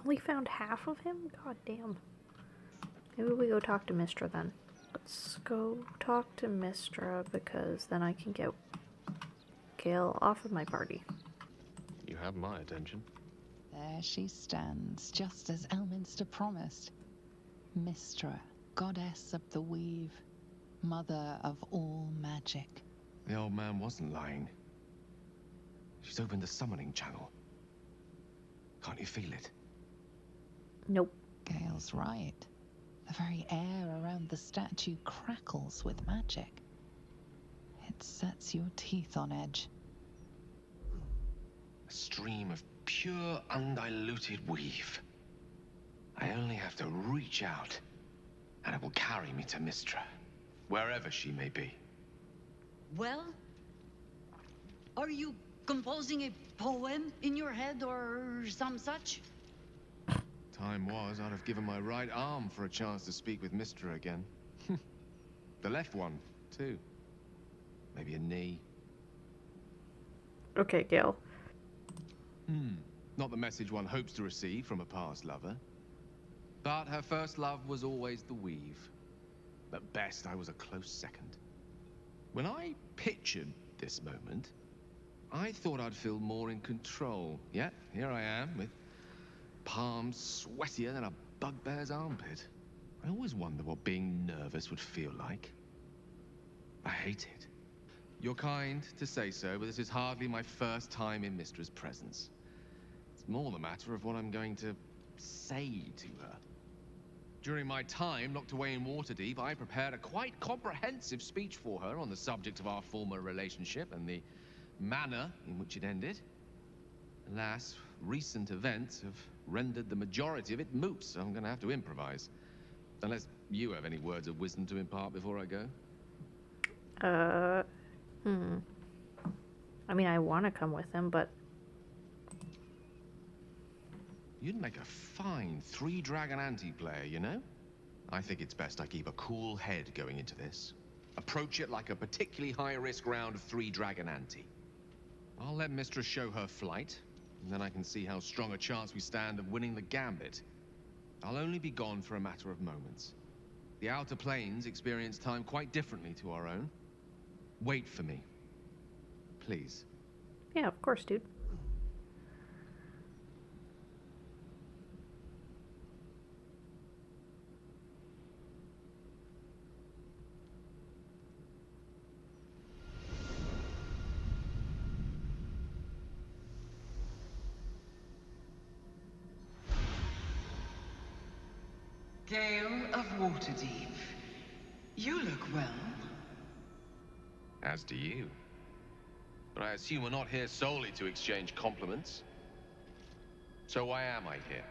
only found half of him? God damn. Maybe we go talk to Mystra then. Let's go talk to Mystra because then I can get Gale off of my party. You have my attention. There she stands, just as Elminster promised. Mystra, goddess of the weave, mother of all magic. The old man wasn't lying. She's opened the summoning channel. Can't you feel it? Nope. Gale's right. The very air around the statue crackles with magic. It sets your teeth on edge. A stream of pure, undiluted weave. I only have to reach out, and it will carry me to Mystra, wherever she may be. Well, are you composing a poem in your head or some such? Time was, I'd have given my right arm for a chance to speak with Mystra again. The left one, too. Maybe a knee. Okay, Gale. Not the message one hopes to receive from a past lover. But her first love was always the weave. At best, I was a close second. When I pictured this moment, I thought I'd feel more in control. Yet, here I am, with palms sweatier than a bugbear's armpit. I always wonder what being nervous would feel like. I hate it. You're kind to say so, but this is hardly my first time in Mystra's presence. It's more the matter of what I'm going to say to her. During my time locked away in Waterdeep, I prepared a quite comprehensive speech for her on the subject of our former relationship and the manner in which it ended. Alas, recent events have rendered the majority of it moot, so I'm going to have to improvise. Unless you have any words of wisdom to impart before I go. I mean, I want to come with him, but... You'd make a fine three-dragon anti-player, you know? I think it's best I keep a cool head going into this. Approach it like a particularly high-risk round of three-dragon ante. I'll let Mystra show her flight, and then I can see how strong a chance we stand of winning the gambit. I'll only be gone for a matter of moments. The Outer Planes experience time quite differently to our own. Wait for me. Please. Yeah, of course, dude. Gale of Waterdeep, you look well. As do you. But I assume we're not here solely to exchange compliments. So why am I here?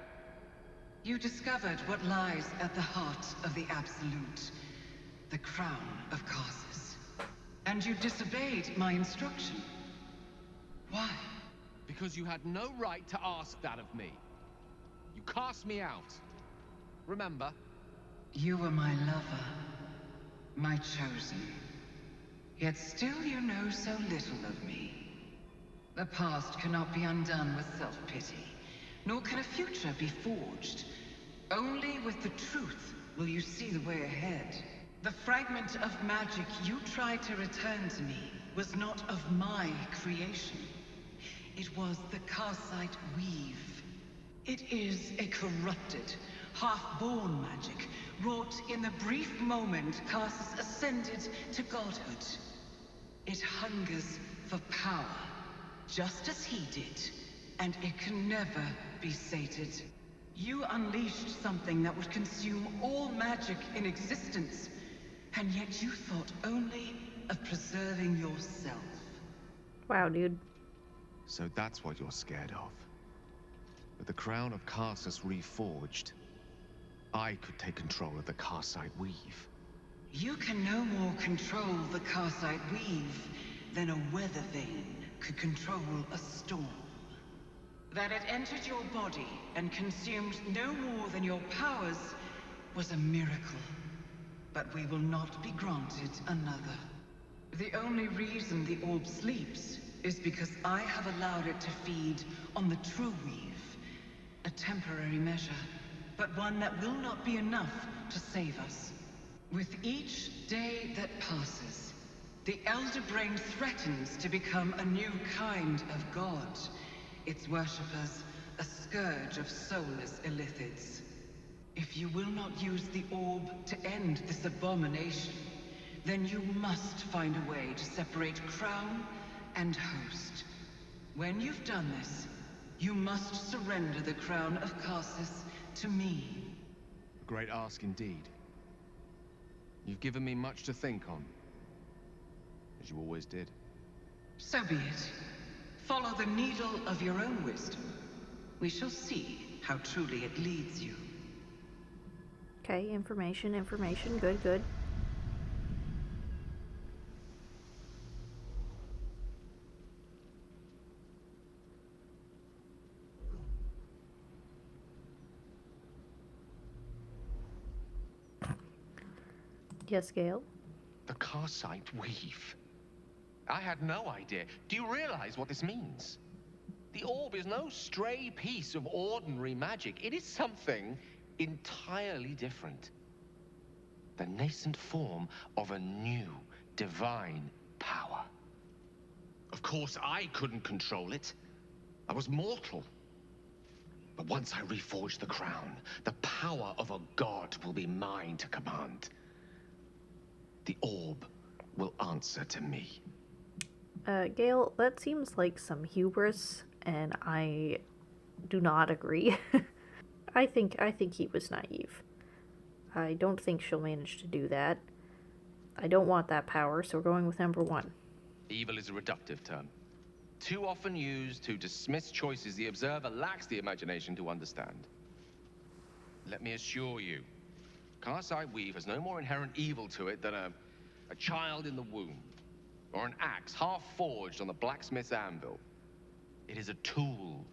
You discovered what lies at the heart of the Absolute, the crown of Karsus. And you disobeyed my instruction. Why? Because you had no right to ask that of me. You cast me out. Remember? You were my lover, my chosen. Yet still you know so little of me. The past cannot be undone with self-pity, nor can a future be forged. Only with the truth will you see the way ahead. The fragment of magic you tried to return to me was not of my creation. It was the Karsite weave. It is a corrupted, half-born magic, wrought in the brief moment Karsus ascended to godhood. It hungers for power, just as he did, and it can never be sated. You unleashed something that would consume all magic in existence, and yet you thought only of preserving yourself. Wow, dude. So that's what you're scared of. With the crown of Karsus reforged, I could take control of the Karsite weave. You can no more control the Karsite weave than a weather vane could control a storm. That it entered your body and consumed no more than your powers was a miracle. But we will not be granted another. The only reason the orb sleeps is because I have allowed it to feed on the true weave. A temporary measure, but one that will not be enough to save us. With each day that passes, the Elder Brain threatens to become a new kind of god. Its worshippers, a scourge of soulless illithids. If you will not use the orb to end this abomination, then you must find a way to separate crown and host. When you've done this, you must surrender the crown of Karsus to me. A great ask indeed. You've given me much to think on, as you always did. So be it. Follow the needle of your own wisdom. We shall see how truly it leads you. Okay, information, information. Good, good. Yes, Gale? The Karsite Weave. I had no idea. Do you realize what this means? The orb is no stray piece of ordinary magic. It is something entirely different. The nascent form of a new divine power. Of course, I couldn't control it. I was mortal. But once I reforge the crown, the power of a god will be mine to command. The orb will answer to me. Gale, that seems like some hubris, and I do not agree. I think he was naive. I don't think she'll manage to do that. I don't want that power, so we're going with number one. Evil is a reductive term, too often used to dismiss choices the observer lacks the imagination to understand. Let me assure you, Karsite Weave has no more inherent evil to it than a child in the womb, or an axe half forged on the blacksmith's anvil. It is a tool,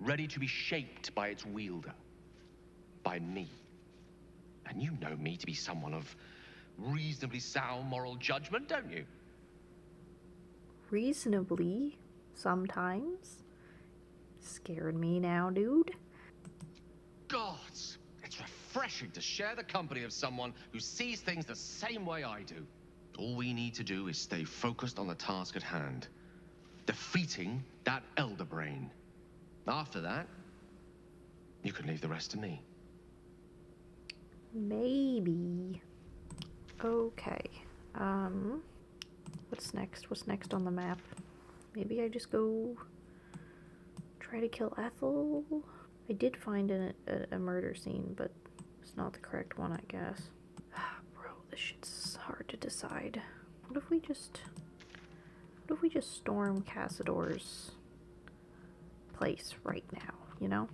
ready to be shaped by its wielder, by me. And you know me to be someone of reasonably sound moral judgment, don't you? Reasonably, sometimes. Scaring me now, dude. Gods, it's refreshing to share the company of someone who sees things the same way I do. All we need to do is stay focused on the task at hand. Defeating that Elder Brain. After that, you can leave the rest to me. Maybe. Okay. What's next? What's next on the map? Maybe I just go try to kill Ethel? I did find a murder scene, but it's not the correct one, I guess. Bro, this shit's hard to decide. What if we just storm Cassador's place right now, you know?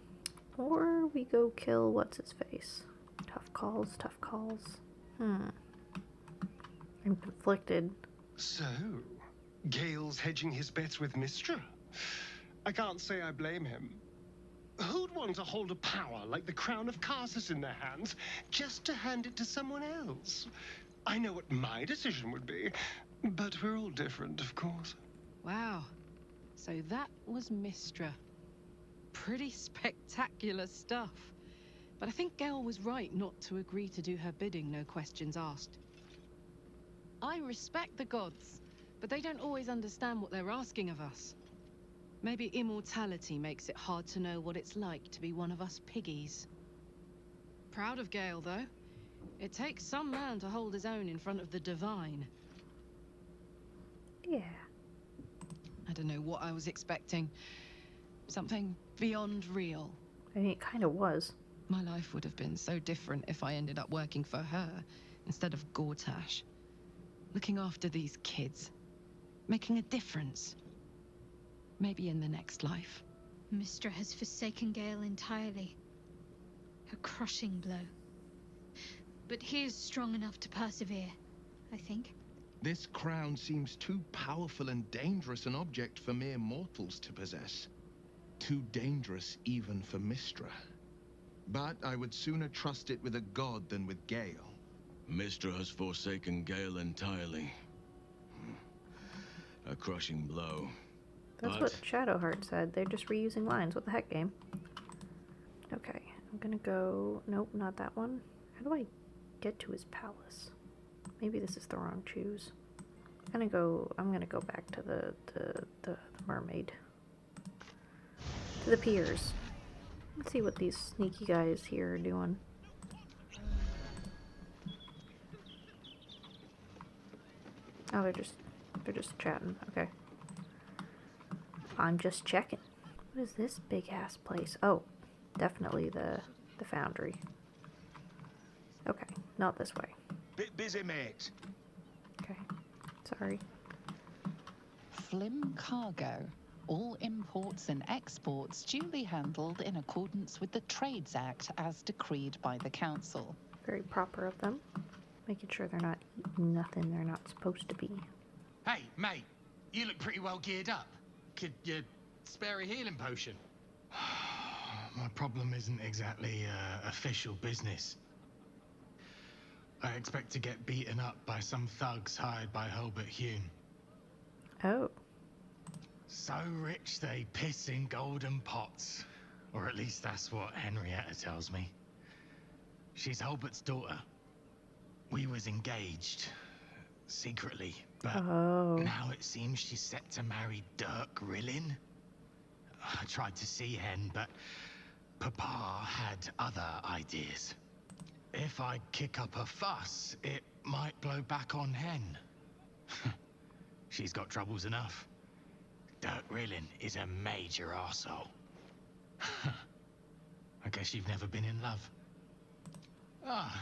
Or we go kill what's-his-face. Tough calls, tough calls. I'm conflicted. So, Gale's hedging his bets with Mystra? I can't say I blame him. Who'd want to hold a power like the crown of Karsus in their hands just to hand it to someone else? I know what my decision would be, but we're all different, of course. Wow. So that was Mystra. Pretty spectacular stuff. But I think Gale was right not to agree to do her bidding, no questions asked. I respect the gods, but they don't always understand what they're asking of us. Maybe immortality makes it hard to know what it's like to be one of us piggies. Proud of Gale, though. It takes some man to hold his own in front of the divine. Yeah. I don't know what I was expecting. Something beyond real. I mean, it kind of was. My life would have been so different if I ended up working for her instead of Gortash. Looking after these kids. Making a difference. Maybe in the next life. Mystra has forsaken Gale entirely. A crushing blow. But he is strong enough to persevere, I think. This crown seems too powerful and dangerous an object for mere mortals to possess. Too dangerous even for Mystra. But I would sooner trust it with a god than with Gale. Mystra has forsaken Gale entirely. A crushing blow. That's what Shadowheart said. They're just reusing lines. What the heck, game? Okay, I'm gonna go... Nope, not that one. How do I get to his palace? Maybe this is the wrong choose. I'm gonna go back to the mermaid. To the piers. Let's see what these sneaky guys here are doing. Oh, they're just chatting. Okay. I'm just checking. What is this big ass place? Oh, definitely the foundry. Okay, not this way. Bit busy, mate. Okay, sorry. Flim Cargo. All imports and exports duly handled in accordance with the Trades Act as decreed by the Council. Very proper of them. Making sure they're not eating nothing they're not supposed to be. Hey, mate, you look pretty well geared up. Could you spare a healing potion? My problem isn't exactly official business. I expect to get beaten up by some thugs hired by Hulbert Hune. Oh. So rich they piss in golden pots. Or at least that's what Henrietta tells me. She's Hulbert's daughter. We was engaged, secretly, but now it seems she's set to marry Dirk Rillin. I tried to see Hen, but Papa had other ideas. If I kick up a fuss, it might blow back on Hen. She's got troubles enough. Dirk Rillin is a major arsehole. I guess you've never been in love. Ah,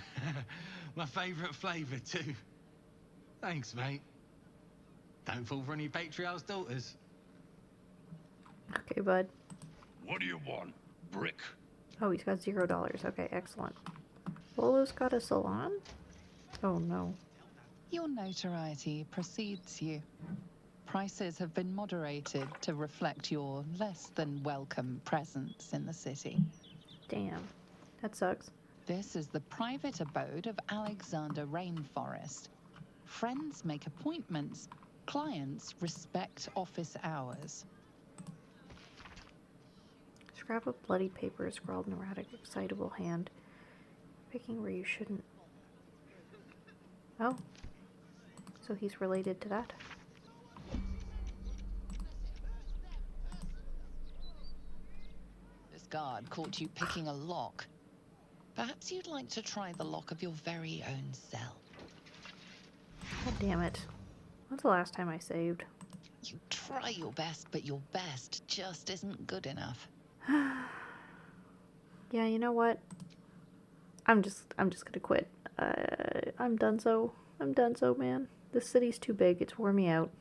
my favourite flavour too. Thanks, mate. Don't fall for any patriarch's daughters. Okay, bud. What do you want? Brick? Oh, he's got $0. Okay, excellent. Lolo's got a salon? Oh no. Your notoriety precedes you. Prices have been moderated to reflect your less than welcome presence in the city. Damn. That sucks. This is the private abode of Alexander Rainforest. Friends make appointments. Clients respect office hours. Scrap of bloody paper scrawled in erratic, excitable hand. Picking where you shouldn't. Oh. So he's related to that. This guard caught you picking a lock. Perhaps you'd like to try the lock of your very own cell. God damn it. When's the last time I saved? You try your best, but your best just isn't good enough. Yeah, you know what? I'm just gonna quit. I'm done so, man. This city's too big. It's wore me out.